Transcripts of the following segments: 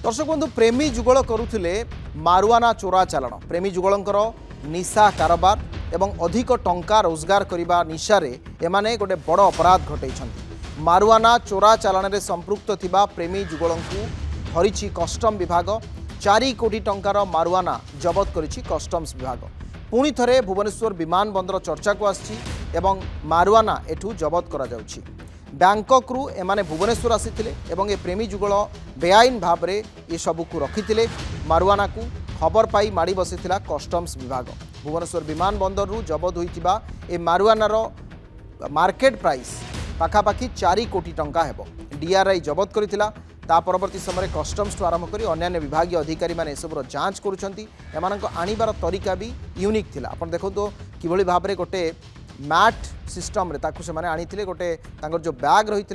दर्शक बंधु प्रेमी जुगल करुले मारुआना चोरा चालाण प्रेमी जुगलंकर निशा कारोबार एवं अधिक टंका रोजगार करने निशारे एमाने गोटे बड़ अपराध घटई मारुआना चोरा चालाण में संपृक्त थिबा प्रेमी जुगल धरी कस्टम विभाग 4 कोटी टंकार मारुआना जबत करिछि कस्टम्स विभाग। पुणी थरे भुवनेश्वर विमान बंदर चर्चा को आछि एवं मारुआना एठू जबत करा जाउछि। बैंकक रु एमाने भुवनेश्वर आसीथिले एवं ए प्रेमी जुगल बेआईन भाव में ये सबू रखिथिले। मारुआना को खबर पाई माड़ी बसिथिला कस्टम्स विभाग। भुवनेश्वर विमान बंदर रु जबत होइतिबा ए मारुआनार मार्केट प्राइस पाखापाखि 4 कोटी टंका हेबो। डीआरआई जबत करिथिला। ता परवर्ती समय कस्टम्स आरंभ कर अन्य विभाग अधिकारी मैंने सबूर जांच करुँच। आनिबार तरीका भी यूनिक थिला। आपण देखो तो किभली भाव में गोटे मैट सिस्टम रे ताकु से माने आनीथिले गोटे तांगर जो बैग रही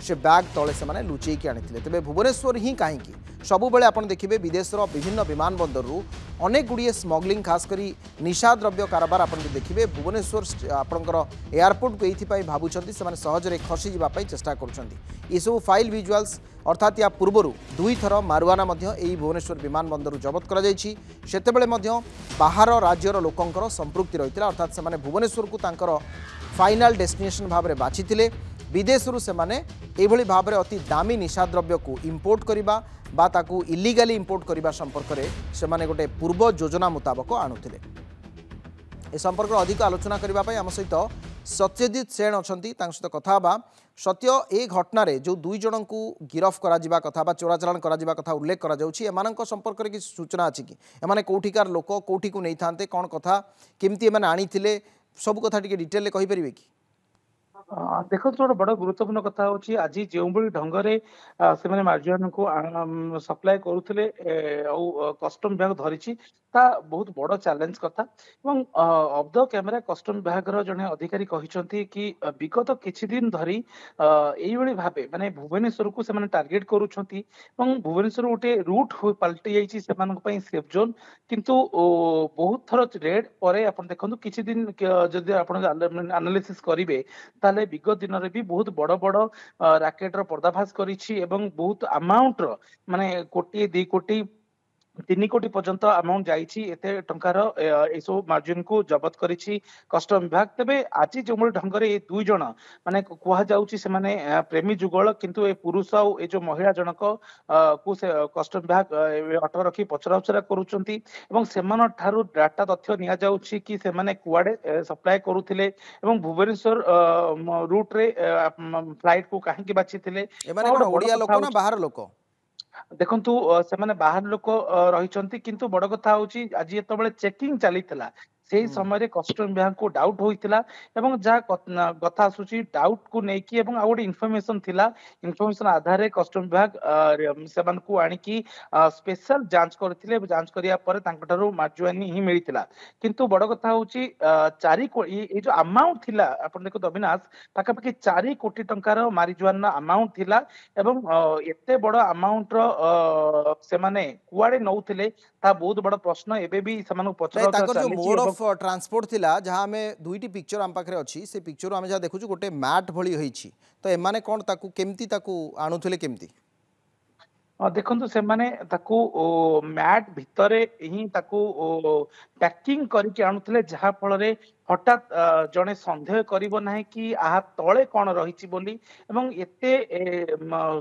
से बैग तले से माने लुचेकी आनीथिले। तबे भुवनेश्वर ही कहीं सबु बेले आपण देखिबे विदेशर विभिन्न विमान बंदर रु अनेक गुड़िए स्मगलिंग खास करी निशा द्रव्य कारोबार आपण देखिबे भुवनेश्वर आपणकर एयरपोर्ट को एथि भाबुचंती से माने सहजरे खसी जिबा पई चेष्टा करुचंती। ये सब फाइल विजुअल्स अर्थात या पूर्वरु 2 थर मारुआना मध्य एई भुवनेश्वर विमान बंदर जबत करा जायछि। सेतेबेले मध्य बाहर राज्यर लोकंकर संपृक्ति रहितला अर्थात से माने भुवनेश्वर को तांकर फाइनाल डेस्टिनेशन भाव में बाछिथिले। विदेशरू से माने एभली भाव में अति दामी निशाद्रव्य को इंपोर्ट करबा बा ताकू इलीगली इंपोर्ट करबा संपर्क में से माने गोटे पूर्व योजना मुताबक आणुथिले। ए संपर्क अधिक आलोचना करबा आम सहित सत्यजित सेन अछंती तांक सहित कथा बा। सत्य ए घटना रे जो 2 जन को गिरफ करा जिबा कथा बा चोरा चालान करा जिबा कथा उल्लेख करा जाउछि एमानक संपर्क रे कि सूचना अछि कि एमाने कोठिकार लोक कोठी को नै थांते कोन कथा केमती एमाने आनीथिले सब कथा टिके डिटेल ले कहि परिबे कि? देखो गोटे बड़ गुरुत्वपूर्ण कथा होची आज जो ढंग से मार्जुआन को सप्लाय करुले कस्टम विभाग धरी बहुत बड़ चैलेंज कथा। ऑफ द कैमेरा कस्टम विभाग जड़े अधिकारी कहते कि विगत किछि दिन धरी यही भाव माने भुवनेश्वर को से टार्गेट करुछंती भुवनेश्वर गोटे रूट पलटि जाइए सेफ जोन किंतु बहुत थर रेड पर आप देखो किछि दिन जदि आप एनालिसिस करेंगे ताले विगत दिन में भी बहुत बड़ बड़ राकेटर पर्दाफाश करिछि एवं बहुत अमाउंट माने कोटी 2 कोटी 3 कोटी पर्यंत अमाउंट जाइछि एते टंकार एसो मार्जिन को जबत करिछि कस्टम विभाग। तबे आज जो ढंग से ये 2 जन माने कह जाउछि से माने प्रेमी जुगल किंतु ए पुरुष और ए जो महिला जनक को से कस्टम विभाग अटक रखी पचराउचरा करूछंती एवं सेमान ठारू डाटा तथ्य निया जाउछि कि से माने कुआडे सप्लाई करूथिले एवं भुवनेश्वर रूट रे फ्लाइट को काहे कि बाछिथिले। एमाने ओडिया लोक ना बाहर लोक देखंतु से माने बाहर लोक रहिचंती किंतु बड़ कथा होची आज जेतबेले चेकिंग चलीथिला से समय कस्टम विभाग को डाउट होइतिला एवं जहाँ कथा आसुची डाउट को नेकी एवं आ गोटे इनफॉरमेशन थिला इनफॉरमेशन आधार रे कस्टम विभाग सेमान को आनिकी स्पेशल जांच करथिले जांच करिया पर तांकटारो मार्जुआनी ही मिलितिला किंतु बड़ कथा होची 4 कोटी ए जो अमाउंट थिला आपण देखो अविनाश पाखापाखि 4 कोटी टंकार मारिजुआन अमाउंट थिला एवं एते बड़ अमाउंट रो से माने कुआडे नउथिले ता बहुत बड़ प्रश्न एबे भी सेमान पचरा ट्रांसपोर्ट थिला जहाँ आम 2टी पिक्चर आम पाखे अच्छी से पिक्चर आम जहाँ देखु गोटे मैट भली होईछि तो एमाने कोन ताकू केमती ताकू आणुथिले केमती देखो से माने ताकू मैट भितरे ही ताकू पैकिंग करके आणुथिले जहा फल रे हठात जड़े सन्देह करिबो नाही कि आहा तले कौन रही बोली एवं एते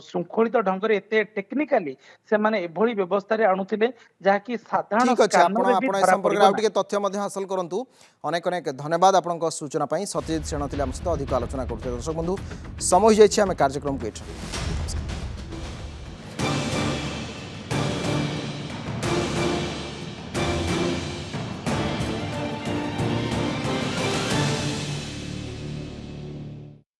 श्रृंखलित ढंग रे एते टेक्निकली से माने एभली व्यवस्था रे आणुथिले जहा कि साधारण संपर्क तथ्य मध्य हासिल करंतु। अनेक अनेक धन्यवाद आपनक सूचना पई। सत्यजित सेन थिले हम सहित अधिक आलोचना करते। दर्शक बंधु समय हो जाइए आम कार्यक्रम को